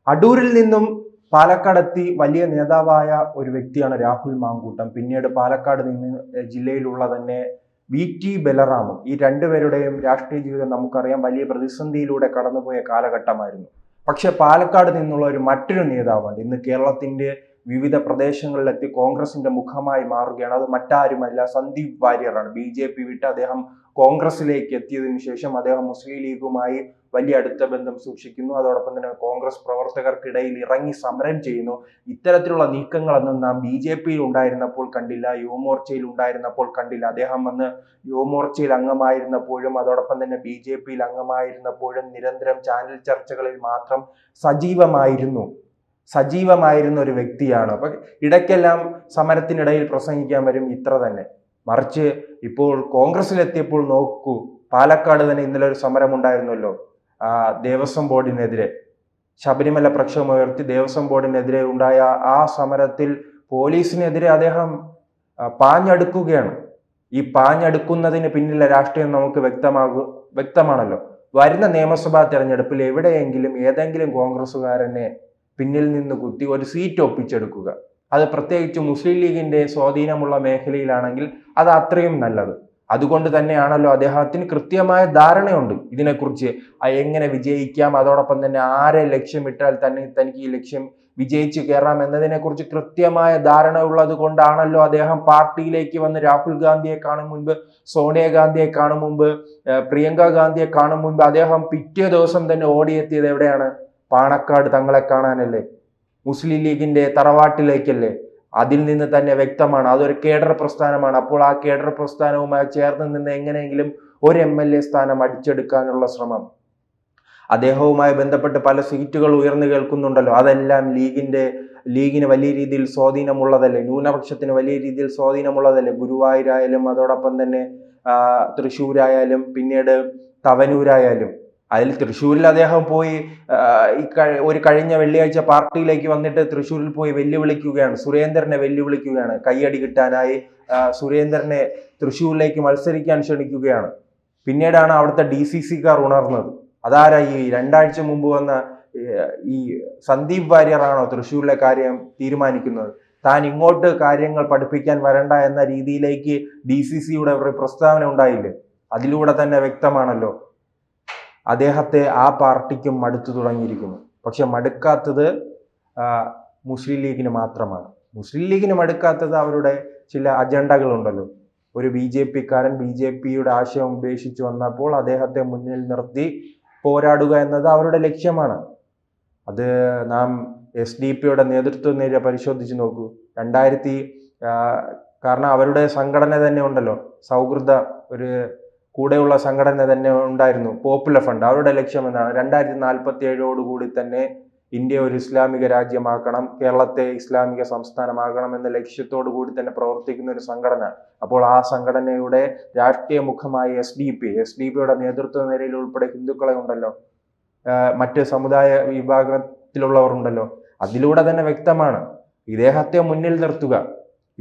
അടൂരിൽ നിന്നും പാലക്കാടെത്തി വലിയ നേതാവായ ഒരു വ്യക്തിയാണ് രാഹുൽ മാങ്കൂട്ടം. പിന്നീട് പാലക്കാട് നിന്ന് ജില്ലയിലുള്ള തന്നെ VT ബലറാമും. ഈ രണ്ടുപേരുടെയും രാഷ്ട്രീയ ജീവിതം നമുക്കറിയാം, വലിയ പ്രതിസന്ധിയിലൂടെ കടന്നുപോയ കാലഘട്ടമായിരുന്നു. പക്ഷെ പാലക്കാട് നിന്നുള്ള മറ്റൊരു നേതാവുണ്ട് ഇന്ന് കേരളത്തിന്റെ വിവിധ പ്രദേശങ്ങളിലെത്തി കോൺഗ്രസിന്റെ മുഖമായി മാറുകയാണ്. അത് മറ്റാരുമല്ല, സന്ദീപ് വാര്യറാണ്. BJP വിട്ട് അദ്ദേഹം കോൺഗ്രസിലേക്ക് എത്തിയതിനു ശേഷം അദ്ദേഹം മുസ്ലിം ലീഗുമായി വലിയ അടുത്ത ബന്ധം സൂക്ഷിക്കുന്നു. അതോടൊപ്പം തന്നെ കോൺഗ്രസ് പ്രവർത്തകർക്കിടയിൽ ഇറങ്ങി സമരം ചെയ്യുന്നു. ഇത്തരത്തിലുള്ള നീക്കങ്ങളൊന്നും നാം BJP ഉണ്ടായിരുന്നപ്പോൾ കണ്ടില്ല, യുവമോർച്ചയിൽ ഉണ്ടായിരുന്നപ്പോൾ കണ്ടില്ല. അദ്ദേഹം വന്ന് യുവമോർച്ചയിൽ അംഗമായിരുന്നപ്പോഴും അതോടൊപ്പം തന്നെ BJP അംഗമായിരുന്നപ്പോഴും നിരന്തരം ചാനൽ ചർച്ചകളിൽ മാത്രം സജീവമായിരുന്ന ഒരു വ്യക്തിയാണ്. അപ്പൊ ഇടയ്ക്കെല്ലാം സമരത്തിനിടയിൽ പ്രസംഗിക്കാൻ വരും, ഇത്ര തന്നെ. മറിച്ച് ഇപ്പോൾ കോൺഗ്രസിലെത്തിയപ്പോൾ നോക്കൂ, പാലക്കാട് തന്നെ ഇന്നലെ ഒരു സമരം ഉണ്ടായിരുന്നല്ലോ, ദേവസ്വം ബോർഡിനെതിരെ ശബരിമല പ്രക്ഷോഭം ഉയർത്തി ദേവസ്വം ബോർഡിനെതിരെ ഉണ്ടായ ആ സമരത്തിൽ പോലീസിനെതിരെ അദ്ദേഹം പാഞ്ഞടുക്കുകയാണ്. ഈ പാഞ്ഞടുക്കുന്നതിന് പിന്നിലെ രാഷ്ട്രീയം നമുക്ക് വ്യക്തമാണല്ലോ. വരുന്ന നിയമസഭാ തെരഞ്ഞെടുപ്പിൽ എവിടെയെങ്കിലും ഏതെങ്കിലും കോൺഗ്രസ്സുകാരനെ പിന്നിൽ നിന്ന് കുത്തി ഒരു സീറ്റ് ഒപ്പിച്ചെടുക്കുക, അത് പ്രത്യേകിച്ച് മുസ്ലിം ലീഗിന്റെ സ്വാധീനമുള്ള മേഖലയിലാണെങ്കിൽ അത് അത്രയും നല്ലത്. അതുകൊണ്ട് തന്നെയാണല്ലോ അദ്ദേഹത്തിന് കൃത്യമായ ധാരണയുണ്ട് ഇതിനെക്കുറിച്ച്, എങ്ങനെ വിജയിക്കാം, അതോടൊപ്പം തന്നെ ആരെ ലക്ഷ്യമിട്ടാൽ തന്നെ തനിക്ക് ഈ ലക്ഷ്യം വിജയിച്ചു കയറാം എന്നതിനെ കുറിച്ച് കൃത്യമായ ധാരണ ഉള്ളത് കൊണ്ടാണല്ലോ അദ്ദേഹം പാർട്ടിയിലേക്ക് വന്ന് രാഹുൽ ഗാന്ധിയെ കാണും മുൻപ്, സോണിയാഗാന്ധിയെ കാണും മുൻപ്, പ്രിയങ്ക ഗാന്ധിയെ കാണും മുൻപ് അദ്ദേഹം പിറ്റേ ദിവസം തന്നെ ഓടിയെത്തിയത് എവിടെയാണ്? പാണക്കാട് തങ്ങളെ കാണാനല്ലേ, മുസ്ലിം ലീഗിന്റെ തറവാട്ടിലേക്കല്ലേ. അതിൽ നിന്ന് തന്നെ വ്യക്തമാണ് അതൊരു കേഡർ പ്രസ്ഥാനമാണ്. അപ്പോൾ ആ കേഡർ പ്രസ്ഥാനവുമായി ചേർന്ന് നിന്ന് എങ്ങനെയെങ്കിലും ഒരു MLA സ്ഥാനം അടിച്ചെടുക്കാനുള്ള ശ്രമം, അദ്ദേഹവുമായി ബന്ധപ്പെട്ട് പല സീറ്റുകൾ ഉയർന്നു കേൾക്കുന്നുണ്ടല്ലോ, അതെല്ലാം ലീഗിന് വലിയ രീതിയിൽ സ്വാധീനമുള്ളതല്ലേ, ന്യൂനപക്ഷത്തിന് വലിയ രീതിയിൽ സ്വാധീനമുള്ളതല്ലേ. ഗുരുവായൂരായാലും അതോടൊപ്പം തന്നെ തൃശ്ശൂരായാലും പിന്നീട് തവനൂരായാലും. അതിൽ തൃശ്ശൂരിൽ അദ്ദേഹം പോയി കഴിഞ്ഞ വെള്ളിയാഴ്ച പാർട്ടിയിലേക്ക് വന്നിട്ട് തൃശ്ശൂരിൽ പോയി വെല്ലുവിളിക്കുകയാണ്, സുരേന്ദ്രനെ വെല്ലുവിളിക്കുകയാണ്. കയ്യടി കിട്ടാനായി സുരേന്ദ്രനെ തൃശ്ശൂരിലേക്ക് മത്സരിക്കാൻ ക്ഷണിക്കുകയാണ്. പിന്നീടാണ് അവിടുത്തെ DCCക്കാർ ഉണർന്നത്. അതാരാ? ഈ 2 ആഴ്ച മുമ്പ് വന്ന ഈ സന്ദീപ് വാര്യറാണോ തൃശ്ശൂരിലെ കാര്യം തീരുമാനിക്കുന്നത്? താൻ ഇങ്ങോട്ട് കാര്യങ്ങൾ പഠിപ്പിക്കാൻ വരണ്ട എന്ന രീതിയിലേക്ക് DCCയുടെ ഒരു പ്രസ്താവന ഉണ്ടായില്ലേ? അതിലൂടെ തന്നെ വ്യക്തമാണല്ലോ അദ്ദേഹത്തെ ആ പാർട്ടിക്കും മടുത്തു തുടങ്ങിയിരിക്കുന്നു. പക്ഷെ മടുക്കാത്തത് മുസ്ലിം ലീഗിന് മാത്രമാണ്. മുസ്ലിം ലീഗിന് മടുക്കാത്തത് അവരുടെ ചില അജണ്ടകളുണ്ടല്ലോ. ഒരു BJPക്കാരൻ BJPയുടെ ആശയം ഉപേക്ഷിച്ചു വന്നപ്പോൾ അദ്ദേഹത്തെ മുന്നിൽ നിർത്തി പോരാടുക എന്നത് അവരുടെ ലക്ഷ്യമാണ്. അത് നാം SDP നേതൃത്വ നിര പരിശോധിച്ച് നോക്കൂ. കാരണം അവരുടെ സംഘടന തന്നെ ഉണ്ടല്ലോ, സൗഹൃദ ഒരു കൂടെയുള്ള സംഘടന തന്നെ ഉണ്ടായിരുന്നു, പോപ്പുലർ ഫ്രണ്ട്. അവരുടെ ലക്ഷ്യം എന്താണ്? 2047 തന്നെ ഇന്ത്യ ഒരു ഇസ്ലാമിക രാജ്യമാക്കണം, കേരളത്തെ ഇസ്ലാമിക സംസ്ഥാനമാകണം എന്ന ലക്ഷ്യത്തോടു കൂടി തന്നെ പ്രവർത്തിക്കുന്ന ഒരു സംഘടന. അപ്പോൾ ആ സംഘടനയുടെ രാഷ്ട്രീയ മുഖമായി SDP നേതൃത്വ നിരയിൽ ഉൾപ്പെടെ ഹിന്ദുക്കളെ ഉണ്ടല്ലോ, മറ്റ് സമുദായ വിഭാഗത്തിലുള്ളവർ ഉണ്ടല്ലോ. അതിലൂടെ തന്നെ വ്യക്തമാണ്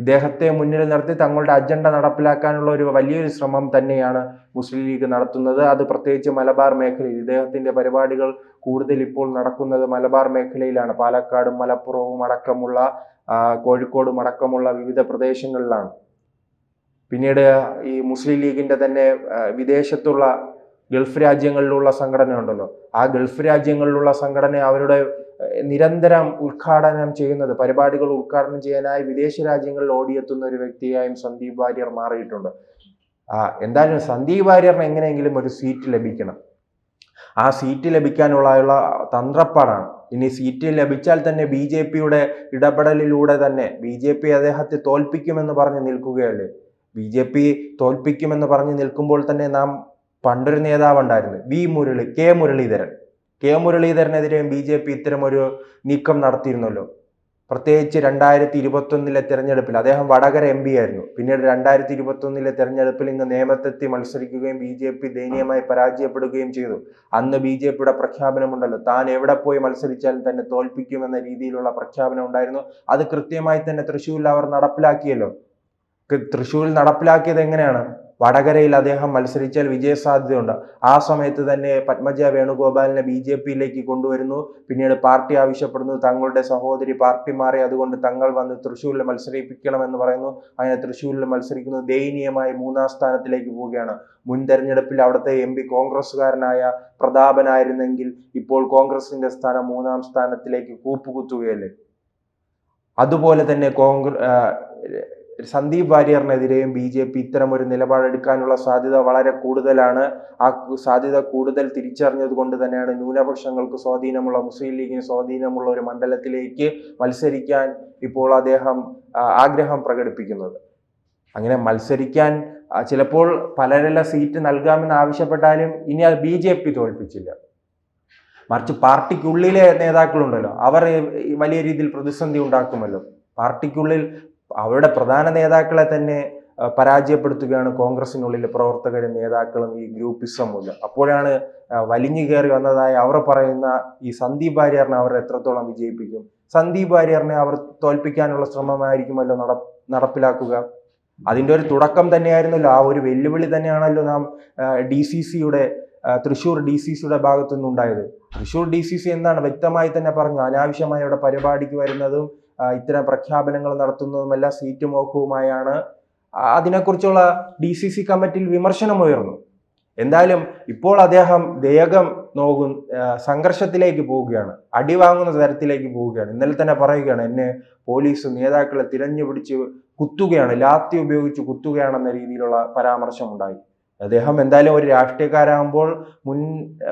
ഇദ്ദേഹത്തെ മുന്നിൽ നിർത്തി തങ്ങളുടെ അജണ്ട നടപ്പിലാക്കാനുള്ള ഒരു വലിയൊരു ശ്രമം തന്നെയാണ് മുസ്ലിം ലീഗ് നടത്തുന്നത്. അത് പ്രത്യേകിച്ച് മലബാർ മേഖലയിൽ ഇദ്ദേഹത്തിന്റെ പരിപാടികൾ കൂടുതൽ ഇപ്പോൾ നടക്കുന്നത് മലബാർ മേഖലയിലാണ്. പാലക്കാടും മലപ്പുറവും അടക്കമുള്ള കോഴിക്കോടും അടക്കമുള്ള വിവിധ പ്രദേശങ്ങളിലാണ്. പിന്നീട് ഈ മുസ്ലിം ലീഗിന്റെ തന്നെ വിദേശത്തുള്ള ഗൾഫ് രാജ്യങ്ങളിലുള്ള സംഘടന ഉണ്ടല്ലോ, ആ ഗൾഫ് രാജ്യങ്ങളിലുള്ള സംഘടന അവരുടെ നിരന്തരം പരിപാടികൾ ഉദ്ഘാടനം ചെയ്യാനായി വിദേശ രാജ്യങ്ങളിൽ ഓടിയെത്തുന്ന ഒരു വ്യക്തിയായും സന്ദീപ് വാര്യർ മാറിയിട്ടുണ്ട്. എന്തായാലും സന്ദീപ് വാര്യറിന് എങ്ങനെയെങ്കിലും ഒരു സീറ്റ് ലഭിക്കണം. ആ സീറ്റ് ലഭിക്കാനുള്ള തന്ത്രപ്പാടാണ്. ഇനി സീറ്റ് ലഭിച്ചാൽ തന്നെ BJPയുടെ ഇടപെടലിലൂടെ തന്നെ BJP അദ്ദേഹത്തെ തോൽപ്പിക്കുമെന്ന് പറഞ്ഞ് നിൽക്കുകയല്ലേ. BJP തോൽപ്പിക്കുമെന്ന് പറഞ്ഞ് നിൽക്കുമ്പോൾ തന്നെ നാം പണ്ടൊരു നേതാവ് ഉണ്ടായിരുന്നു, കെ മുരളീധരനെതിരെയും BJP ഇത്തരമൊരു നീക്കം നടത്തിയിരുന്നല്ലോ. പ്രത്യേകിച്ച് 2021 തെരഞ്ഞെടുപ്പിൽ അദ്ദേഹം വടകര MP ആയിരുന്നു. പിന്നീട് 2021 തെരഞ്ഞെടുപ്പിൽ ഇന്ന് നേമത്തെത്തി മത്സരിക്കുകയും BJP ദയനീയമായി പരാജയപ്പെടുകയും ചെയ്തു. അന്ന് BJPയുടെ പ്രഖ്യാപനമുണ്ടല്ലോ, താൻ എവിടെ പോയി മത്സരിച്ചാലും തന്നെ തോൽപ്പിക്കുമെന്ന രീതിയിലുള്ള പ്രഖ്യാപനം ഉണ്ടായിരുന്നു. അത് കൃത്യമായി തന്നെ തൃശ്ശൂരിൽ അവർ നടപ്പിലാക്കിയല്ലോ. തൃശ്ശൂരിൽ നടപ്പിലാക്കിയത് എങ്ങനെയാണ്? വടകരയിൽ അദ്ദേഹം മത്സരിച്ചാൽ വിജയസാധ്യതയുണ്ട്. ആ സമയത്ത് തന്നെ പത്മജ വേണുഗോപാലിനെ BJP-യിലേക്ക് കൊണ്ടുവരുന്നു. പിന്നീട് പാർട്ടി ആവശ്യപ്പെടുന്നു തങ്ങളുടെ സഹോദരി പാർട്ടി മാറി, അതുകൊണ്ട് തങ്ങൾ വന്ന് തൃശ്ശൂരിൽ മത്സരിപ്പിക്കണമെന്ന് പറയുന്നു. അങ്ങനെ തൃശ്ശൂരിൽ മത്സരിക്കുന്നു. ദയനീയമായി 3-ാം സ്ഥാനത്തിലേക്ക് പോവുകയാണ്. മുൻ തെരഞ്ഞെടുപ്പിൽ അവിടുത്തെ MP കോൺഗ്രസ്സുകാരനായ പ്രതാപനായിരുന്നെങ്കിൽ ഇപ്പോൾ കോൺഗ്രസിന്റെ സ്ഥാനം 3-ാം സ്ഥാനത്തിലേക്ക് കൂപ്പുകുത്തുകയല്ലേ. അതുപോലെ തന്നെ സന്ദീപ് വാര്യറിനെതിരെയും BJP ഇത്തരമൊരു നിലപാടെടുക്കാനുള്ള സാധ്യത വളരെ കൂടുതലാണ്. ആ സാധ്യത കൂടുതൽ തിരിച്ചറിഞ്ഞത് കൊണ്ട് തന്നെയാണ് ന്യൂനപക്ഷങ്ങൾക്ക് സ്വാധീനമുള്ള, മുസ്ലിം ലീഗിന് സ്വാധീനമുള്ള ഒരു മണ്ഡലത്തിലേക്ക് മത്സരിക്കാൻ ഇപ്പോൾ അദ്ദേഹം ആഗ്രഹം പ്രകടിപ്പിക്കുന്നത്. അങ്ങനെ മത്സരിക്കാൻ ചിലപ്പോൾ പലരെല്ലാം സീറ്റ് നൽകാമെന്ന് ആവശ്യപ്പെട്ടാലും ഇനി അത് BJP തോൽപ്പിച്ചില്ല. മറിച്ച് പാർട്ടിക്കുള്ളിലെ നേതാക്കളുണ്ടല്ലോ, അവർ വലിയ രീതിയിൽ പ്രതിസന്ധി ഉണ്ടാക്കുമല്ലോ. പാർട്ടിക്കുള്ളിൽ അവരുടെ പ്രധാന നേതാക്കളെ തന്നെ പരാജയപ്പെടുത്തുകയാണ് കോൺഗ്രസിനുള്ളിലെ പ്രവർത്തകരും നേതാക്കളും ഈ ഗ്രൂപ്പിസം മൂലം. അപ്പോഴാണ് വലിഞ്ഞു കയറി വന്നതായി അവർ പറയുന്ന ഈ സന്ദീപ് വാര്യറിനെ അവർ എത്രത്തോളം വിജയിപ്പിക്കും. സന്ദീപ് വാര്യറിനെ അവർ തോൽപ്പിക്കാനുള്ള ശ്രമമായിരിക്കുമല്ലോ നടപ്പിലാക്കുക. അതിൻ്റെ ഒരു തുടക്കം തന്നെയായിരുന്നല്ലോ, ആ ഒരു വെല്ലുവിളി തന്നെയാണല്ലോ നാം തൃശ്ശൂർ DCCയുടെ ഭാഗത്തു നിന്നുണ്ടായത്. തൃശ്ശൂർ DCC എന്താണ് വ്യക്തമായി തന്നെ പറഞ്ഞു, അനാവശ്യമായ അവിടെ പരിപാടിക്ക് വരുന്നതും ഇത്തരം പ്രഖ്യാപനങ്ങൾ നടത്തുന്നതുമെല്ലാം സീറ്റ് മോഹവുമായാണ്. അതിനെക്കുറിച്ചുള്ള DCC കമ്മിറ്റിയിൽ വിമർശനമുയർന്നു. എന്തായാലും ഇപ്പോൾ അദ്ദേഹം വേഗം സംഘർഷത്തിലേക്ക് പോവുകയാണ്, അടിവാങ്ങുന്ന തരത്തിലേക്ക് പോവുകയാണ്. ഇന്നലെ തന്നെ പറയുകയാണ്, എന്നെ പോലീസ് നേതാക്കളെ തിരഞ്ഞുപിടിച്ച് കുത്തുകയാണ്, ലാത്തി ഉപയോഗിച്ച് കുത്തുകയാണെന്ന രീതിയിലുള്ള പരാമർശമുണ്ടായി. അദ്ദേഹം എന്തായാലും ഒരു രാഷ്ട്രീയക്കാരാകുമ്പോൾ മുൻ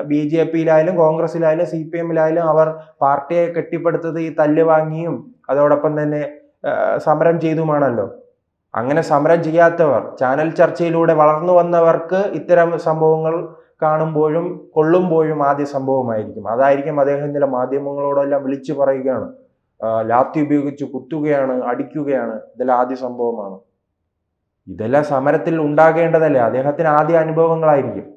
BJP-യിലായാലും കോൺഗ്രസിലായാലും CPM-ലായാലും അവർ പാർട്ടിയെ കെട്ടിപ്പടുത്തത് ഈ തല്ല് വാങ്ങിയും അതോടൊപ്പം തന്നെ സമരം ചെയ്തുമാണല്ലോ. അങ്ങനെ സമരം ചെയ്യാത്തവർ, ചാനൽ ചർച്ചയിലൂടെ വളർന്നു വന്നവർക്ക് ഇത്തരം സംഭവങ്ങൾ കാണുമ്പോഴും കൊള്ളുമ്പോഴും ആദ്യ സംഭവമായിരിക്കും. അതായിരിക്കും അദ്ദേഹം ഇന്നലെ മാധ്യമങ്ങളോടെല്ലാം വിളിച്ചു പറയുകയാണ്, ലാത്തി ഉപയോഗിച്ച് കുത്തുകയാണ്, അടിക്കുകയാണ്, ഇതെല്ലാം ആദ്യ സംഭവമാണ്. ഇതെല്ലാം സമരത്തിൽ ഉണ്ടാകേണ്ടതല്ലേ. അദ്ദേഹത്തിന് ആദ്യ അനുഭവങ്ങളായിരിക്കും.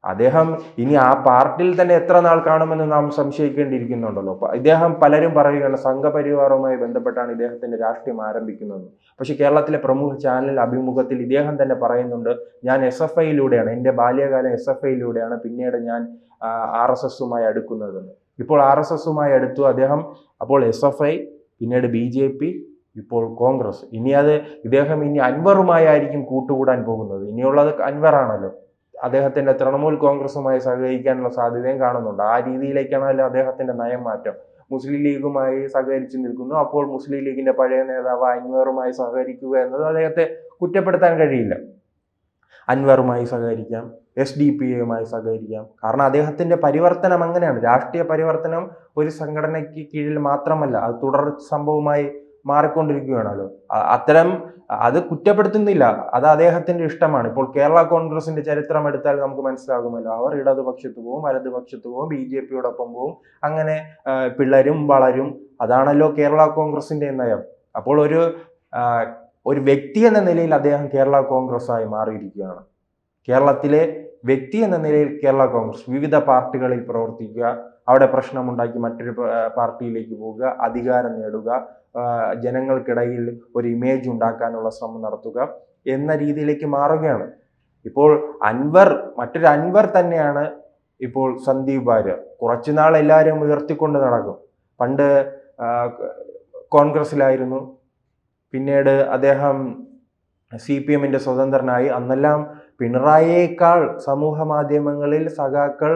അദ്ദേഹം ഇനി ആ പാർട്ടിയിൽ തന്നെ എത്ര നാൾ കാണുമെന്ന് നാം സംശയിക്കേണ്ടിയിരിക്കുന്നുണ്ടല്ലോ. ഇദ്ദേഹം പലരും പറയുകയാണ് സംഘപരിവാറുമായി ബന്ധപ്പെട്ടാണ് ഇദ്ദേഹത്തിന്റെ രാഷ്ട്രീയം ആരംഭിക്കുന്നത്. പക്ഷെ കേരളത്തിലെ പ്രമുഖ ചാനൽ അഭിമുഖത്തിൽ ഇദ്ദേഹം തന്നെ പറയുന്നുണ്ട്, ഞാൻ SFIയിലൂടെയാണ്, എൻ്റെ ബാല്യകാലം SFIയിലൂടെയാണ്, പിന്നീട് ഞാൻ RSSുമായി അടുക്കുന്നതെന്ന്. ഇപ്പോൾ RSSുമായി അടുത്തു അദ്ദേഹം. അപ്പോൾ SFI, പിന്നീട് BJP, ഇപ്പോൾ കോൺഗ്രസ്. ഇദ്ദേഹം ഇനി അൻവറുമായിരിക്കും കൂട്ടുകൂടാൻ പോകുന്നത്. ഇനിയുള്ളത് അൻവറാണല്ലോ. അദ്ദേഹത്തിന്റെ തൃണമൂൽ കോൺഗ്രസുമായി സഹകരിക്കാനുള്ള സാധ്യതയും കാണുന്നുണ്ട്. ആ രീതിയിലേക്കാണല്ലോ അദ്ദേഹത്തിന്റെ നയം മാറ്റം. മുസ്ലിം ലീഗുമായി സഹകരിച്ചു നിൽക്കുന്നു. അപ്പോൾ മുസ്ലിം ലീഗിന്റെ പഴയ നേതാവ് അൻവറുമായി സഹകരിക്കുക എന്നത് അദ്ദേഹത്തെ കുറ്റപ്പെടുത്താൻ കഴിയില്ല. അൻവറുമായി സഹകരിക്കാം, SDPI-യുമായി സഹകരിക്കാം. കാരണം അദ്ദേഹത്തിന്റെ പരിവർത്തനം അങ്ങനെയാണ്. രാഷ്ട്രീയ പരിവർത്തനം ഒരു സംഘടനയ്ക്ക് കീഴിൽ മാത്രമല്ല, അത് തുടർ സംഭവമായി മാറിക്കൊണ്ടിരിക്കുകയാണല്ലോ. അത് കുറ്റപ്പെടുത്തുന്നില്ല, അത് അദ്ദേഹത്തിന്റെ ഇഷ്ടമാണ്. ഇപ്പോൾ കേരള കോൺഗ്രസിന്റെ ചരിത്രം എടുത്താൽ നമുക്ക് മനസ്സിലാകുമല്ലോ. അവർ ഇടതുപക്ഷത്ത് പോവും, വലതുപക്ഷത്ത് പോവും, BJP-യോടൊപ്പം പോവും, അങ്ങനെ പിള്ളരും വളരും. അതാണല്ലോ കേരള കോൺഗ്രസിന്റെ നയം. അപ്പോൾ ഒരു വ്യക്തി എന്ന നിലയിൽ അദ്ദേഹം കേരള കോൺഗ്രസ്സായി മാറിയിരിക്കുകയാണ്. കേരളത്തിലെ വ്യക്തി എന്ന നിലയിൽ കേരള കോൺഗ്രസ് വിവിധ പാർട്ടികളിൽ പ്രവർത്തിക്കുക, അവിടെ പ്രശ്നമുണ്ടാക്കി മറ്റൊരു പാർട്ടിയിലേക്ക് പോവുക, അധികാരം നേടുക, ജനങ്ങൾക്കിടയിൽ ഒരു ഇമേജ് ഉണ്ടാക്കാനുള്ള ശ്രമം നടത്തുക എന്ന രീതിയിലേക്ക് മാറുകയാണ്. ഇപ്പോൾ മറ്റൊരു അൻവർ തന്നെയാണ് ഇപ്പോൾ സന്ദീപ് വാര്യർ. കുറച്ചുനാൾ എല്ലാവരും ഉയർത്തിക്കൊണ്ട് നടക്കും. പണ്ട് കോൺഗ്രസിലായിരുന്നു, പിന്നീട് അദ്ദേഹം CPM-ന്റെ സ്വതന്ത്രനായി. അന്നെല്ലാം പിണറായിയേക്കാൾ സമൂഹ മാധ്യമങ്ങളിൽ സഖാക്കൾ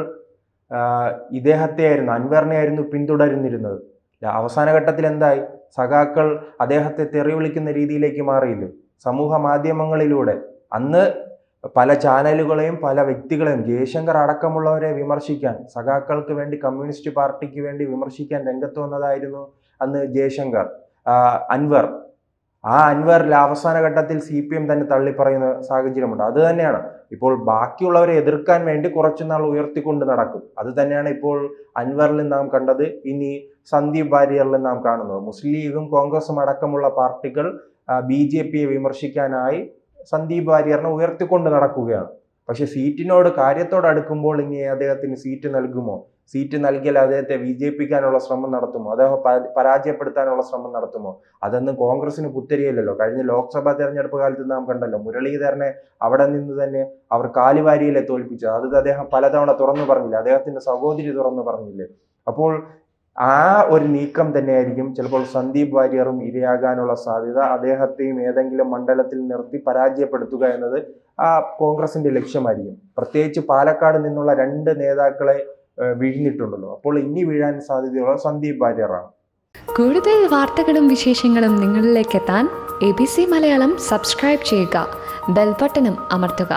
ഇദ്ദേഹത്തെയായിരുന്നു, അൻവറിനെയായിരുന്നു പിന്തുടരുന്നിരുന്നത്. അവസാന ഘട്ടത്തിൽ എന്തായി? സഖാക്കൾ അദ്ദേഹത്തെ തെറി വിളിക്കുന്ന രീതിയിലേക്ക് മാറിയില്ലേ സമൂഹ മാധ്യമങ്ങളിലൂടെ. അന്ന് പല ചാനലുകളെയും പല വ്യക്തികളെയും, ജയശങ്കർ അടക്കമുള്ളവരെ വിമർശിക്കാൻ, സഖാക്കൾക്ക് വേണ്ടി, കമ്മ്യൂണിസ്റ്റ് പാർട്ടിക്ക് വേണ്ടി വിമർശിക്കാൻ രംഗത്ത് വന്നതായിരുന്നു അന്ന് അൻവർ. ആ അൻവറിൽ അവസാന ഘട്ടത്തിൽ CPM തന്നെ തള്ളിപ്പറയുന്ന സാഹചര്യമുണ്ട്. അത് തന്നെയാണ് ഇപ്പോൾ ബാക്കിയുള്ളവരെ എതിർക്കാൻ വേണ്ടി കുറച്ചുനാൾ ഉയർത്തിക്കൊണ്ട് നടക്കും. അത് തന്നെയാണ് ഇപ്പോൾ അൻവറിൽ നാം കണ്ടത്. ഇനി സന്ദീപ് വാര്യറിൽ നാം കാണുന്നത്. മുസ്ലിം ലീഗും കോൺഗ്രസും അടക്കമുള്ള പാർട്ടികൾ BJP-യെ വിമർശിക്കാനായി സന്ദീപ് വാര്യറിനെ ഉയർത്തിക്കൊണ്ട് നടക്കുകയാണ്. പക്ഷെ കാര്യത്തോട് അടുക്കുമ്പോൾ ഇനി അദ്ദേഹത്തിന് സീറ്റ് നൽകുമോ? സീറ്റ് നൽകിയാൽ അദ്ദേഹത്തെ വിജയിപ്പിക്കാനുള്ള ശ്രമം നടത്തുമോ, അദ്ദേഹം പരാജയപ്പെടുത്താനുള്ള ശ്രമം നടത്തുമോ? അതൊന്നും കോൺഗ്രസിന് പുത്തരിയല്ലോ. കഴിഞ്ഞ ലോക്സഭാ തെരഞ്ഞെടുപ്പ് കാലത്ത് നാം കണ്ടല്ലോ, മുരളീധരനെ അവിടെ നിന്ന് തന്നെ അവർ കാലുവാരിയിലെ തോൽപ്പിച്ചത്. അത് അദ്ദേഹം പലതവണ തുറന്നു പറഞ്ഞില്ല, അദ്ദേഹത്തിന്റെ സഹോദരി തുറന്നു പറഞ്ഞില്ലേ. അപ്പോൾ ആ ഒരു നീക്കം തന്നെയായിരിക്കും ചിലപ്പോൾ സന്ദീപ് വാര്യറും ഇരയാകാനുള്ള സാധ്യത. അദ്ദേഹത്തെയും ഏതെങ്കിലും മണ്ഡലത്തിൽ നിർത്തി പരാജയപ്പെടുത്തുക എന്നത് ആ കോൺഗ്രസിന്റെ ലക്ഷ്യമായിരിക്കും. പ്രത്യേകിച്ച് പാലക്കാട് നിന്നുള്ള 2 നേതാക്കളെ വീഴ്ന്നിട്ടുണ്ടല്ലോ. അപ്പോൾ ഇനി വീഴാൻ സാധ്യതയുള്ള സന്ദീപ് വാര്യറാണ്. കൂടുതൽ വാർത്തകളും വിശേഷങ്ങളും നിങ്ങളിലേക്ക് എത്താൻ ABC മലയാളം സബ്സ്ക്രൈബ് ചെയ്യുക, ബെൽ ബട്ടണും അമർത്തുക.